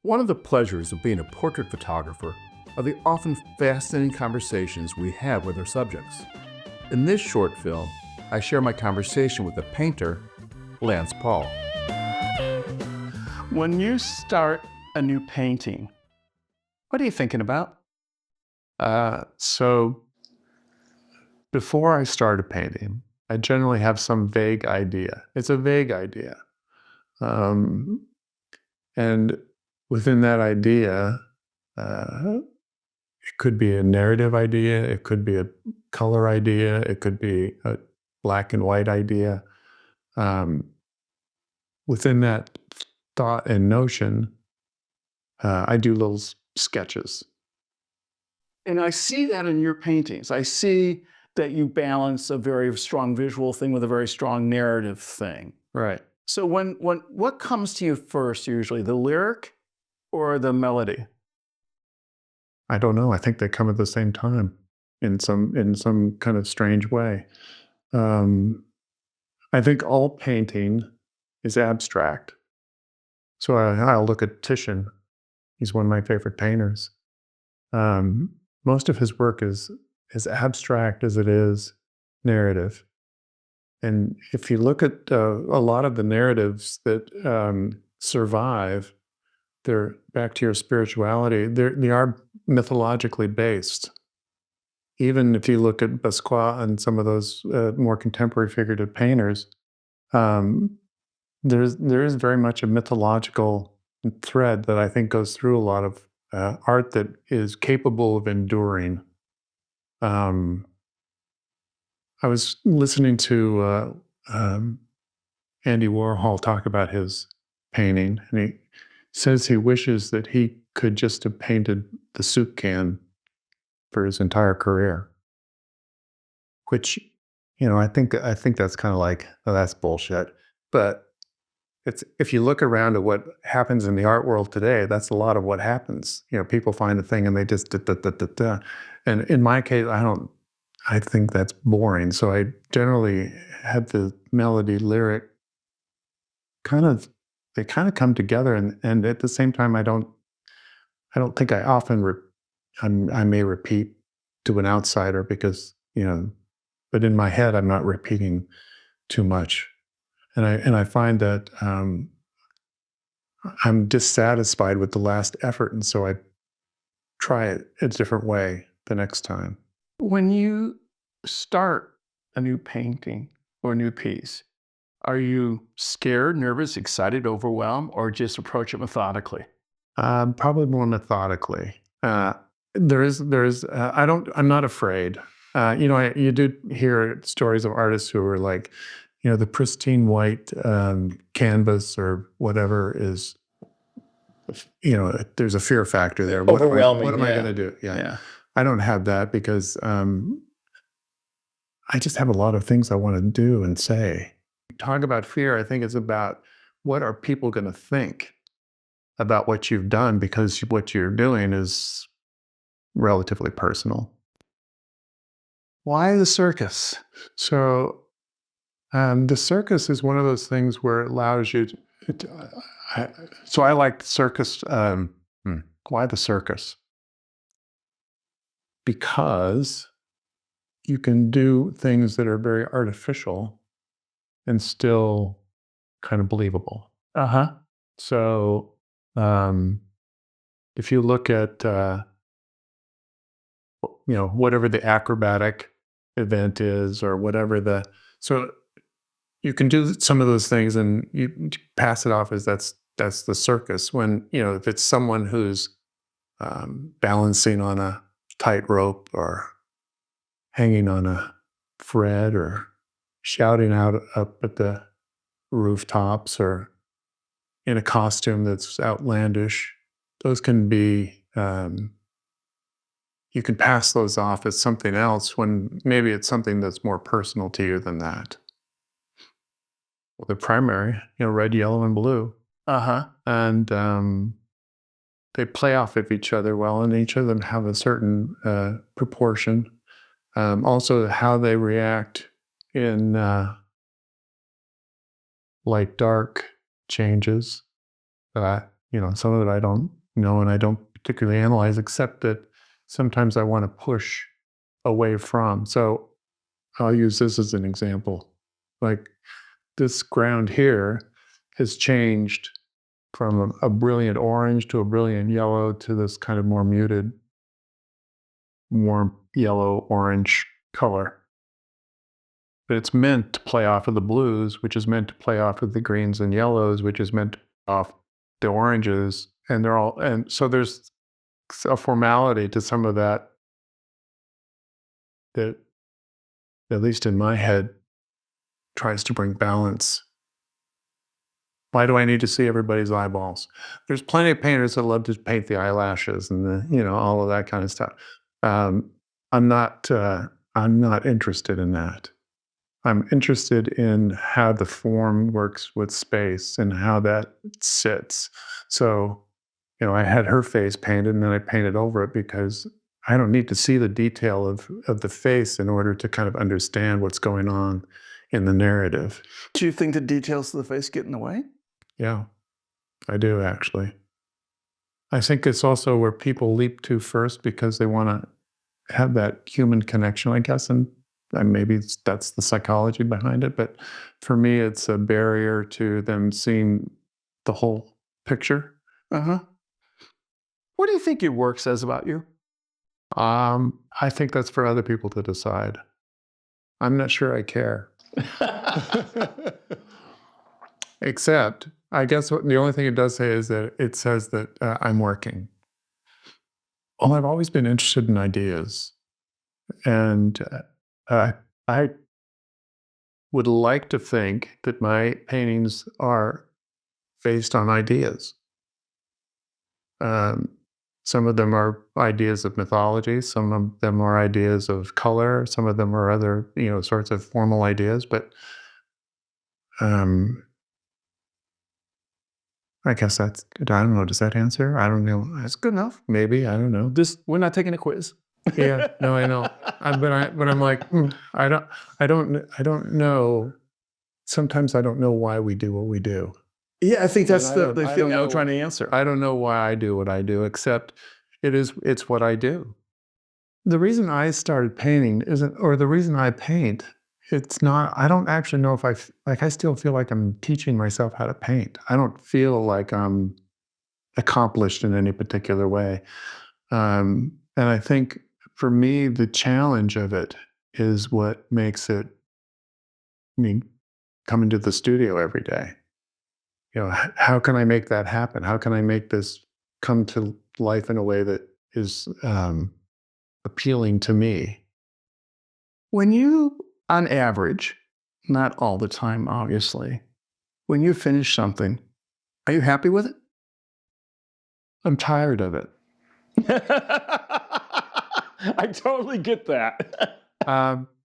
One of the pleasures of being a portrait photographer are the often fascinating conversations we have with our subjects. In this short film, I share my conversation with the painter, Lance Paull. When you start a new painting, what are you thinking about? So before I start a painting, I generally have some vague idea. It's a vague idea. And within that idea, it could be a narrative idea, it could be a color idea, it could be a black and white idea. Within that thought and notion, I do little sketches. And I see that in your paintings. I see that you balance a very strong visual thing with a very strong narrative thing. Right. So what comes to you first usually, the lyric or the melody? I don't know. I think they come at the same time in some kind of strange way. I think all painting is abstract. So I'll look at Titian. He's one of my favorite painters. Most of his work is as abstract as it is narrative. And if you look at a lot of the narratives that survive, they're back to your spirituality. They are mythologically based. Even if you look at Basquiat and some of those more contemporary figurative painters, there is very much a mythological thread that I think goes through a lot of art that is capable of enduring. I was listening to Andy Warhol talk about his painting, and he says he wishes that he could just have painted the soup can for his entire career. Which, I think that's kind of like, oh, that's bullshit. But if you look around at what happens in the art world today, that's a lot of what happens. People find a thing and they just da, da, da, da, da. And in my case, I think that's boring. So I generally have the melody lyric they kind of come together, and at the same time, I don't think I often I may repeat to an outsider because but in my head I'm not repeating too much, and I find that I'm dissatisfied with the last effort, and so I try it a different way the next time. When you start a new painting or a new piece, are you scared, nervous, excited, overwhelmed, or just approach it methodically? Probably more methodically. I'm not afraid. You do hear stories of artists who are like, the pristine white canvas or whatever is, there's a fear factor there. Overwhelming. What am I going to do? Yeah. I don't have that because I just have a lot of things I want to do and say. Talk about fear, I think it's about what are people going to think about what you've done, because what you're doing is relatively personal. Why the circus? So the circus is one of those things where it allows you so I like the circus. Why the circus? Because you can do things that are very artificial and still kind of believable. So if you look at whatever the acrobatic event is, or whatever so you can do some of those things and you pass it off as that's the circus, when if it's someone who's balancing on a tightrope or hanging on a thread or shouting out up at the rooftops or in a costume that's outlandish, those can be, you can pass those off as something else when maybe it's something that's more personal to you than that. Well, the primary, red, yellow, and blue. And they play off of each other well, and each of them have a certain proportion. Also, how they react in light dark changes. some of it I don't know and I don't particularly analyze, except that sometimes I want to push away from. So I'll use this as an example. Like this ground here has changed from a brilliant orange to a brilliant yellow to this kind of more muted, warm yellow orange color. But it's meant to play off of the blues, which is meant to play off of the greens and yellows, which is meant to play off the oranges. And so there's a formality to some of that, that at least in my head tries to bring balance. Why do I need to see everybody's eyeballs? There's plenty of painters that love to paint the eyelashes and all of that kind of stuff. I'm not interested in that. I'm interested in how the form works with space and how that sits. So, I had her face painted and then I painted over it because I don't need to see the detail of the face in order to kind of understand what's going on in the narrative. Do you think the details of the face get in the way? Yeah, I do actually. I think it's also where people leap to first because they want to have that human connection, I guess, and maybe that's the psychology behind it. But for me, it's a barrier to them seeing the whole picture. Uh-huh. What do you think your work says about you? I think that's for other people to decide. I'm not sure I care. Except, I guess the only thing it does say is that it says that I'm working. Well, I've always been interested in ideas. And I would like to think that my paintings are based on ideas. Some of them are ideas of mythology. Some of them are ideas of color. Some of them are other, sorts of formal ideas. But I guess I don't know. Does that answer? I don't know. That's good enough. Maybe, I don't know. We're not taking a quiz. Yeah, no, I know. But I'm like, I don't know. Sometimes I don't know why we do what we do. Yeah, I think that's And the feeling I'm trying to answer. I don't know why I do what I do, except it's what I do. The reason I started painting the reason I paint, it's not, I don't actually know if I still feel like I'm teaching myself how to paint. I don't feel like I'm accomplished in any particular way. And I think for me, the challenge of it is what makes it, come into the studio every day. How can I make that happen? How can I make this come to life in a way that is appealing to me? When you, on average, not all the time, obviously, when you finish something, are you happy with it? I'm tired of it. I totally get that.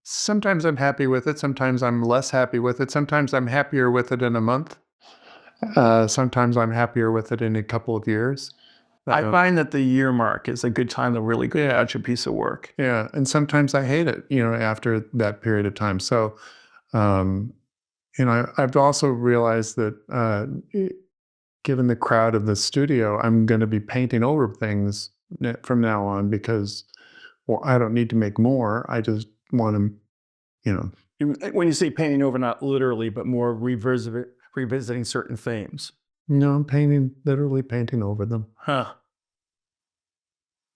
Sometimes I'm happy with it. Sometimes I'm less happy with it. Sometimes I'm happier with it in a month. Sometimes I'm happier with it in a couple of years. I find that the year mark is a good time to really get out your piece of work. Yeah, and sometimes I hate it, after that period of time. So, I've also realized that given the crowd of the studio, I'm going to be painting over things from now on because, I don't need to make more. I just want to, When you say painting over, not literally, but more revisiting certain themes. No, I'm literally painting over them. Huh.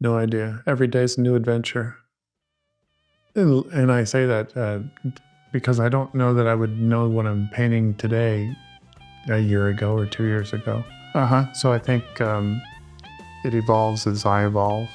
No idea. Every day's a new adventure. And I say that because I don't know that I would know what I'm painting today a year ago or 2 years ago. Uh-huh. So I think it evolves as I evolve.